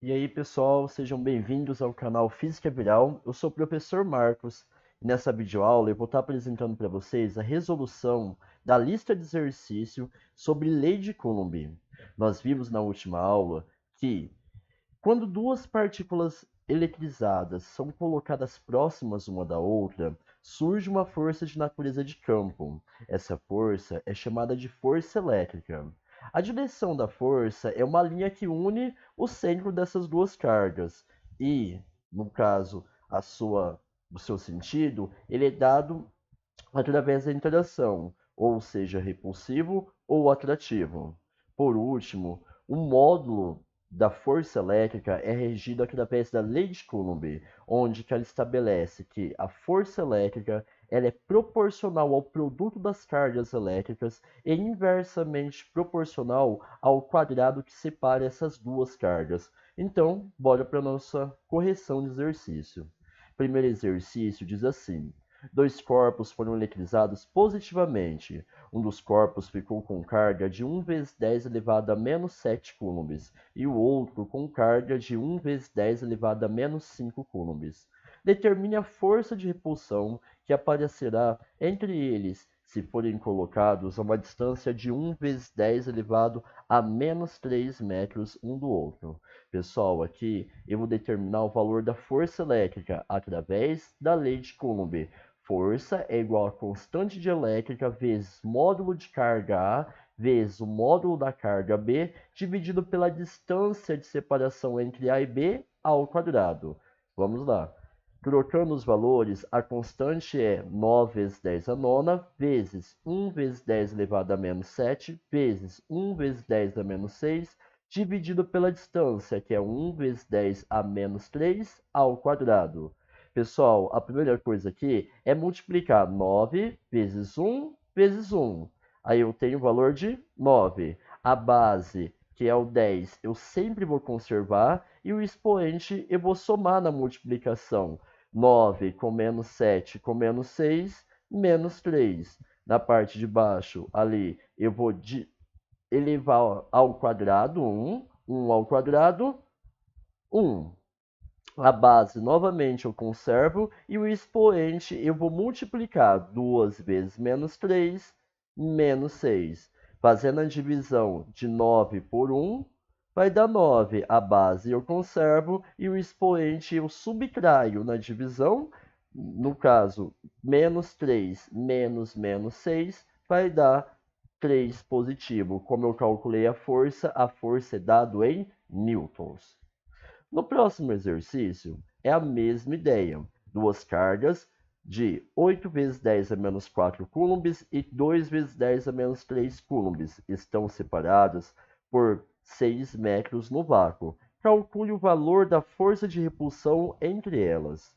E aí, pessoal, sejam bem-vindos ao canal Física Viral. Eu sou o professor Marcos e nessa videoaula eu vou estar apresentando para vocês a resolução da lista de exercício sobre lei de Coulomb. Nós vimos na última aula que quando duas partículas eletrizadas são colocadas próximas uma da outra, surge uma força de natureza de campo. Essa força é chamada de força elétrica. A direção da força é uma linha que une o centro dessas duas cargas e, no caso, o seu sentido, ele é dado através da interação, ou seja, repulsivo ou atrativo. Por último, o módulo da força elétrica é regido através da lei de Coulomb, onde que ela estabelece que a força elétrica ela é proporcional ao produto das cargas elétricas e inversamente proporcional ao quadrado que separa essas duas cargas. Então, bora para a nossa correção de exercício. Primeiro exercício diz assim: dois corpos foram eletrizados positivamente. Um dos corpos ficou com carga de 1 vezes 10 elevado a menos 7 coulombs e o outro com carga de 1 vezes 10 elevado a menos 5 coulombs. Determine a força de repulsão que aparecerá entre eles se forem colocados a uma distância de 1 vezes 10 elevado a menos 3 metros um do outro. Pessoal, aqui eu vou determinar o valor da força elétrica através da lei de Coulomb. Força é igual a constante de elétrica vezes módulo de carga A vezes o módulo da carga B dividido pela distância de separação entre A e B ao quadrado. Vamos lá. Trocando os valores, a constante é 9 vezes 10 a nona, vezes 1 vezes 10 elevado a menos 7, vezes 1 vezes 10 a menos 6, dividido pela distância, que é 1 vezes 10 a menos 3 ao quadrado. Pessoal, a primeira coisa aqui é multiplicar 9 vezes 1 vezes 1. Aí eu tenho o valor de 9. A base, que é o 10, eu sempre vou conservar e o expoente eu vou somar na multiplicação. 9 com menos 7 com menos 6, menos 3. Na parte de baixo, ali, eu vou elevar ao quadrado 1, 1 ao quadrado, 1. A base, novamente, eu conservo e o expoente eu vou multiplicar 2 vezes menos 3, menos 6. Fazendo a divisão de 9 por 1, vai dar 9. A base eu conservo e o expoente eu subtraio na divisão. No caso, menos 3 menos menos 6 vai dar 3 positivo. Como eu calculei a força é dado em newtons. No próximo exercício, é a mesma ideia. Duas cargas de 8 vezes 10 a menos 4 coulombs e 2 vezes 10 a menos 3 coulombs estão separadas por 6 metros no vácuo. Calcule o valor da força de repulsão entre elas.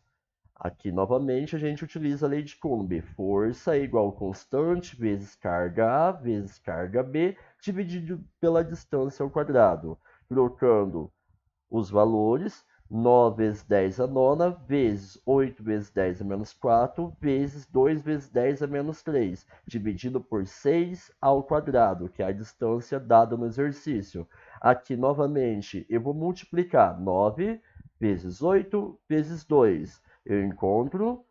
Aqui, novamente, a gente utiliza a lei de Coulomb. Força é igual a constante vezes carga A vezes carga B, dividido pela distância ao quadrado. Trocando os valores: 9 vezes 10 a nona, vezes 8 vezes 10 a menos 4, vezes 2 vezes 10 a menos 3, dividido por 6 ao quadrado, que é a distância dada no exercício. Aqui, novamente, eu vou multiplicar 9 vezes 8 vezes 2. Eu encontro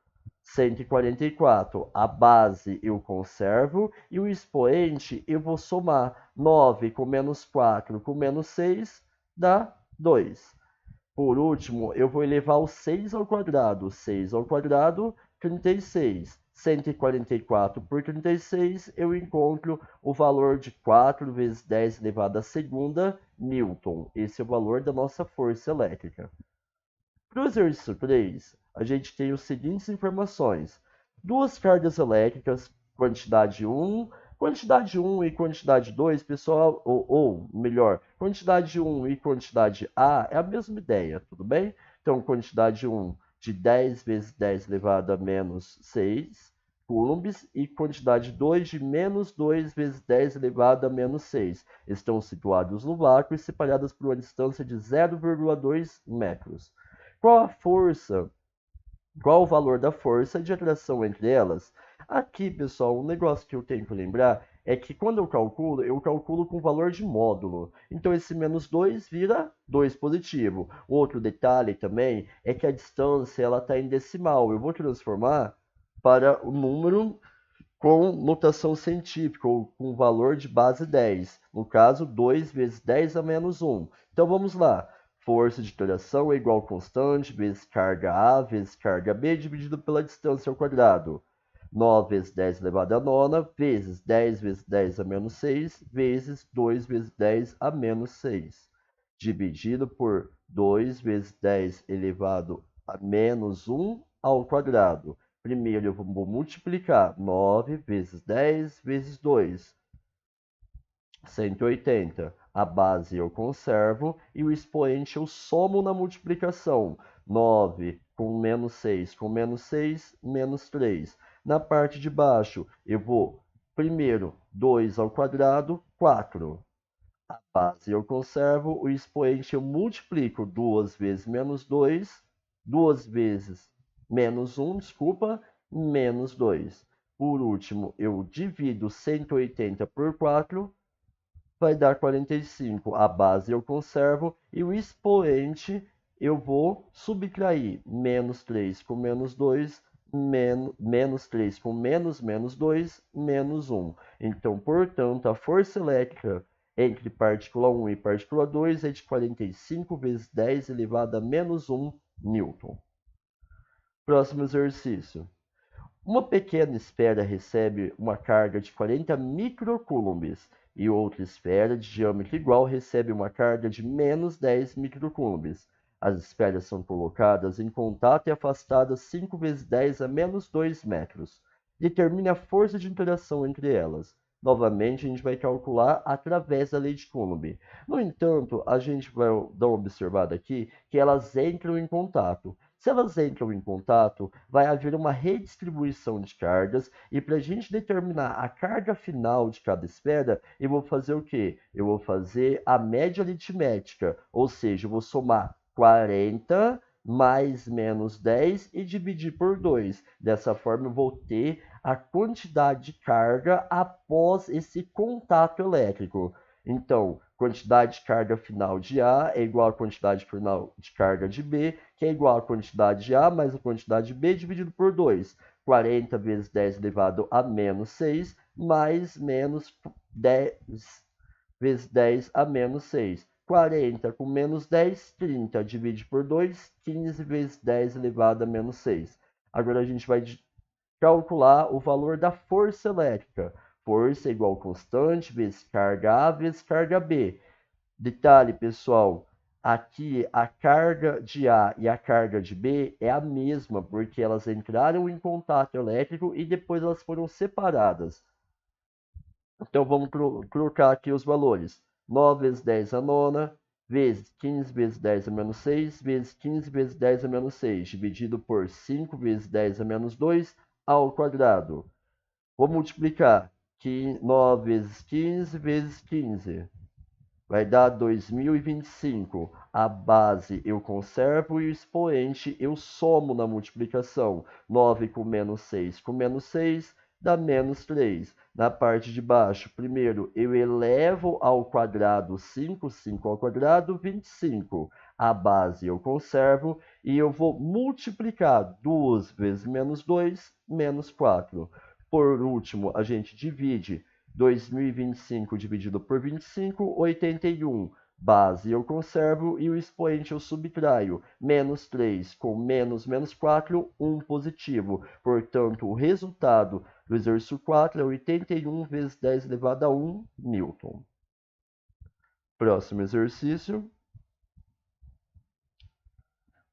144. A base eu conservo e o expoente eu vou somar. 9 com menos 4 com menos 6 dá 2. Por último, eu vou elevar o 6 ao quadrado. 6 ao quadrado, 36. 144 por 36, eu encontro o valor de 4 vezes 10 elevado à segunda newton. Esse é o valor da nossa força elétrica. Para o exercício 3, a gente tem as seguintes informações. Duas cargas elétricas, quantidade 1 e quantidade 2, pessoal, ou melhor, quantidade 1 e quantidade A é a mesma ideia, tudo bem? Então, quantidade 1 de 10 vezes 10 elevado a menos 6 coulombs e quantidade 2 de menos 2 vezes 10 elevado a menos 6. Estão situados no vácuo e separadas por uma distância de 0,2 metros. Qual a força? Qual o valor da força de atração entre elas? Aqui, pessoal, um negócio que eu tenho que lembrar é que quando eu calculo com valor de módulo. Então esse menos 2 vira 2 positivo. Outro detalhe também é que a distância ela está em decimal. Eu vou transformar para o número com notação científica, ou com valor de base 10. No caso, 2 vezes 10 a menos 1. Então vamos lá. Força de tração é igual a constante vezes carga A vezes carga B dividido pela distância ao quadrado. 9 vezes 10 elevado a nona vezes 10 vezes 10 a menos 6 vezes 2 vezes 10 a menos 6. Dividido por 2 vezes 10 elevado a menos 1 ao quadrado. Primeiro eu vou multiplicar 9 vezes 10 vezes 2, 180. A base eu conservo e o expoente eu somo na multiplicação. 9 com menos 6 com menos 6, menos 3. Na parte de baixo eu vou primeiro 2 ao quadrado, 4. A base eu conservo, o expoente eu multiplico 2 vezes menos 2, 2 vezes menos 1, desculpa, menos 2. Por último, eu divido 180 por 4, vai dar 45. A base eu conservo e o expoente eu vou subtrair menos 3 com menos 2, menos 3 com menos 2, menos 1. Então, portanto, a força elétrica entre partícula 1 e partícula 2 é de 45 vezes 10 elevado a menos 1 newton. Próximo exercício. Uma pequena esfera recebe uma carga de 40 microcoulombs e outra esfera de diâmetro igual recebe uma carga de menos 10 microcoulombs. As esferas são colocadas em contato e afastadas 5 vezes 10 a menos 2 metros. Determine a força de interação entre elas. Novamente, a gente vai calcular através da lei de Coulomb. No entanto, a gente vai dar uma observada aqui que elas entram em contato. Se elas entram em contato, vai haver uma redistribuição de cargas e para a gente determinar a carga final de cada esfera, eu vou fazer o quê? Eu vou fazer a média aritmética, ou seja, eu vou somar 40 mais menos 10 e dividir por 2. Dessa forma, eu vou ter a quantidade de carga após esse contato elétrico. Então, quantidade de carga final de A é igual à quantidade final de carga de B, que é igual à quantidade de A mais a quantidade de B dividido por 2. 40 vezes 10 elevado a menos 6, mais menos 10 vezes 10 a menos 6. 40 com menos 10, 30. Divide por 2, 15 vezes 10 elevado a menos 6. Agora a gente vai calcular o valor da força elétrica. Força é igual a constante vezes carga A vezes carga B. Detalhe, pessoal, aqui a carga de A e a carga de B é a mesma, porque elas entraram em contato elétrico e depois elas foram separadas. Então vamos colocar aqui os valores. 9 vezes 10 a nona, vezes 15 vezes 10 a menos 6, vezes 15 vezes 10 a menos 6, dividido por 5 vezes 10 a menos 2 ao quadrado. Vou multiplicar 9 vezes 15 vezes 15. Vai dar 2025. A base eu conservo e o expoente eu somo na multiplicação. 9 com menos 6 com menos 6 dá menos 3. Na parte de baixo, primeiro eu elevo ao quadrado 5, 5 ao quadrado, 25. A base eu conservo e eu vou multiplicar 2 vezes menos 2, menos 4. Por último, a gente divide 2025 dividido por 25, 81. Base eu conservo e o expoente eu subtraio. Menos 3 com menos 4, 1 positivo. Portanto, o resultado do exercício 4 é 81 vezes 10 elevado a 1 newton. Próximo exercício.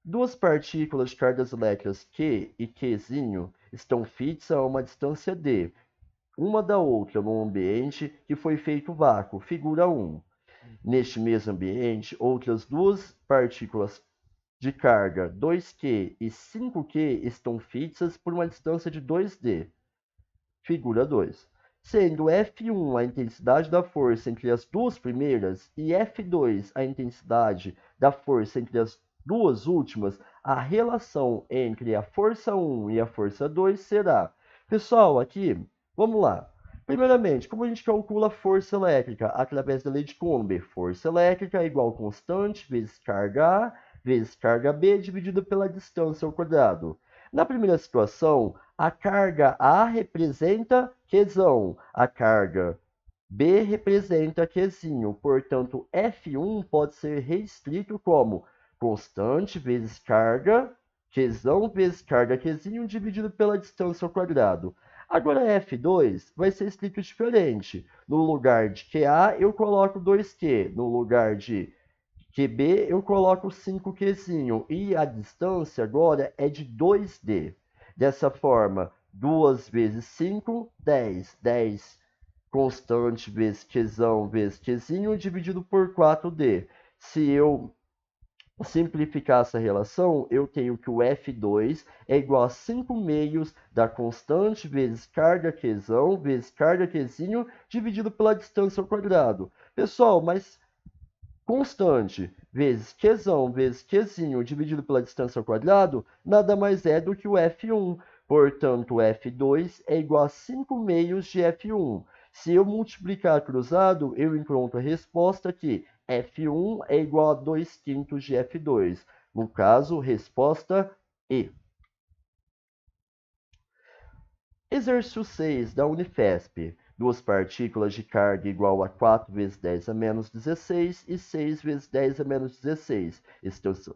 Duas partículas de cargas elétricas Q e Qzinho estão fixas a uma distância d, uma da outra num ambiente que foi feito vácuo, figura 1. Neste mesmo ambiente, outras duas partículas de carga 2Q e 5Q estão fixas por uma distância de 2D, figura 2. Sendo F1 a intensidade da força entre as duas primeiras e F2 a intensidade da força entre as duas últimas, a relação entre a força 1 e a força 2 será... Pessoal, aqui, vamos lá. Primeiramente, como a gente calcula a força elétrica? Através da lei de Coulomb. Força elétrica é igual a constante vezes carga A vezes carga B dividido pela distância ao quadrado. Na primeira situação, a carga A representa Qzão, a carga B representa Qzinho, portanto, F1 pode ser reescrito como constante vezes carga Qzão vezes carga Qzinho dividido pela distância ao quadrado. Agora F2 vai ser escrito diferente. No lugar de QA, eu coloco 2Q. No lugar de QB, eu coloco 5Qzinho. E a distância agora é de 2D. Dessa forma, 2 vezes 5, 10. 10 constante vezes Qzão vezes Qzinho dividido por 4D. Se eu simplificar essa relação, eu tenho que o F2 é igual a 5 meios da constante vezes carga Qzão vezes carga Qzinho dividido pela distância ao quadrado. Pessoal, mas constante vezes Qzão vezes Qzinho dividido pela distância ao quadrado nada mais é do que o F1. Portanto, F2 é igual a 5 meios de F1. Se eu multiplicar cruzado, eu encontro a resposta que F1 é igual a 2 quintos de F2. No caso, resposta E. Exercício 6 da Unifesp. Duas partículas de carga igual a 4 vezes 10 a menos 16 e 6 vezes 10 a menos 16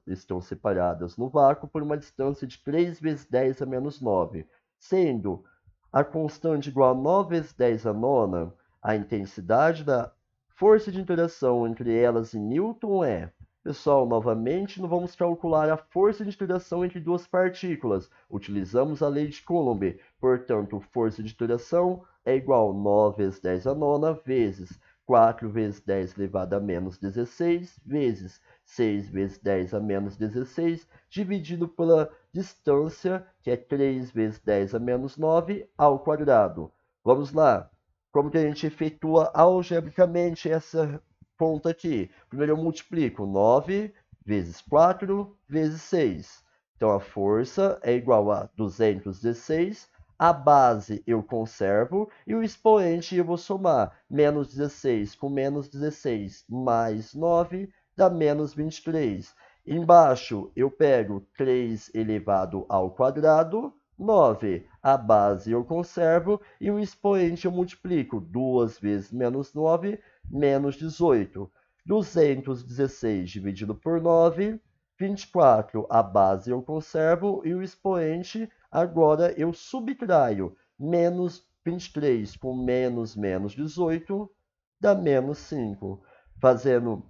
estão separadas no vácuo por uma distância de 3 vezes 10 a menos 9, sendo a constante igual a 9 vezes 10 a nona, a intensidade da força de interação entre elas em Newton é... Pessoal, novamente, não vamos calcular a força de interação entre duas partículas. Utilizamos a lei de Coulomb. Portanto, força de interação é igual a 9 vezes 10 a nona vezes 4 vezes 10 elevado a menos 16 vezes 6 vezes 10 a menos 16 dividido pela distância, que é 3 vezes 10 a menos 9 ao quadrado. Vamos lá. Como que a gente efetua algebricamente essa conta aqui? Primeiro eu multiplico 9 vezes 4 vezes 6. Então a força é igual a 216. A base eu conservo e o expoente eu vou somar. Menos 16 com menos 16 mais 9 dá menos 23. Embaixo eu pego 3 elevado ao quadrado, 9. A base eu conservo e o expoente eu multiplico. 2 vezes menos 9, menos 18. 216 dividido por 9, 24. A base eu conservo e o expoente agora eu subtraio. Menos 23 com menos 18 dá menos 5. Fazendo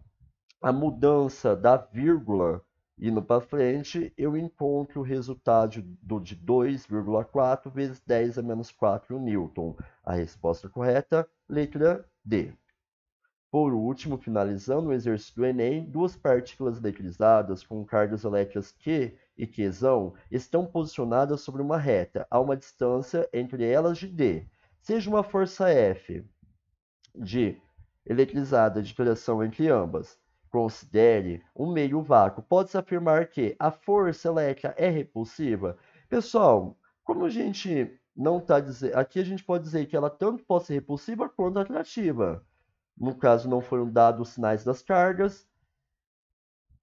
a mudança da vírgula indo para frente, eu encontro o resultado de 2,4 vezes 10 a menos 4 newton. A resposta correta, letra D. Por último, finalizando o exercício do Enem, duas partículas eletrizadas com cargas elétricas Q e Qzão estão posicionadas sobre uma reta, a uma distância entre elas de D. Seja uma força F de eletrizada de interação entre ambas. Considere um meio vácuo. Pode-se afirmar que a força elétrica é repulsiva? Pessoal, como a gente não está dizendo... Aqui a gente pode dizer que ela tanto pode ser repulsiva quanto atrativa. No caso, não foram dados os sinais das cargas.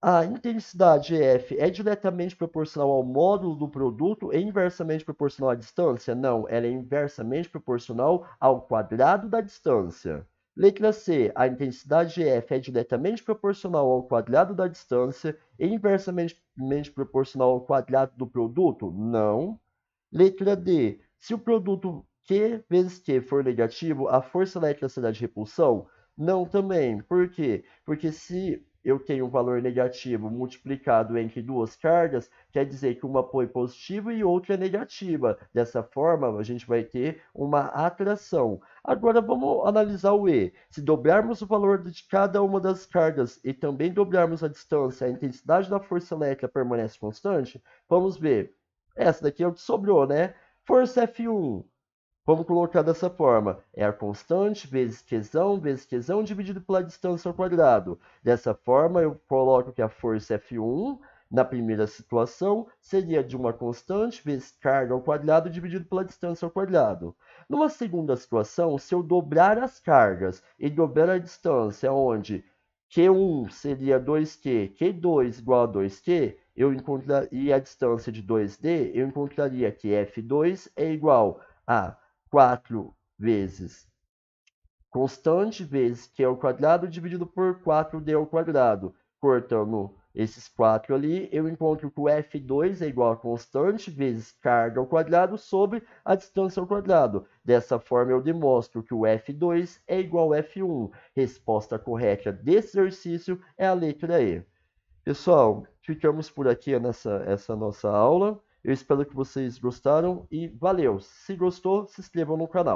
A intensidade F é diretamente proporcional ao módulo do produto e inversamente proporcional à distância? Não, ela é inversamente proporcional ao quadrado da distância. Letra C. A intensidade F é diretamente proporcional ao quadrado da distância e inversamente proporcional ao quadrado do produto? Não. Letra D. Se o produto Q vezes Q for negativo, a força elétrica será de repulsão? Não também. Por quê? Porque se eu tenho um valor negativo multiplicado entre duas cargas, quer dizer que uma foi positiva e outra é negativa. Dessa forma, a gente vai ter uma atração. Agora vamos analisar o E. Se dobrarmos o valor de cada uma das cargas e também dobrarmos a distância, a intensidade da força elétrica permanece constante? Vamos ver. Essa daqui é o que sobrou, né? Força F1. Vamos colocar dessa forma. É a constante vezes Qzão dividido pela distância ao quadrado. Dessa forma, eu coloco que a força F1 Na primeira situação, seria de uma constante vezes carga ao quadrado dividido pela distância ao quadrado. Numa segunda situação, se eu dobrar as cargas e dobrar a distância, onde Q1 seria 2Q, Q2 igual a 2Q, eu encontraria a distância de 2D, eu encontraria que F2 é igual a 4 vezes constante vezes Q ao quadrado dividido por 4D ao quadrado. Cortando esses 4 ali, eu encontro que o F2 é igual a constante vezes carga ao quadrado sobre a distância ao quadrado. Dessa forma, eu demonstro que o F2 é igual a F1. Resposta correta desse exercício é a letra E. Pessoal, ficamos por aqui essa nossa aula. Eu espero que vocês gostaram e valeu! Se gostou, se inscrevam no canal.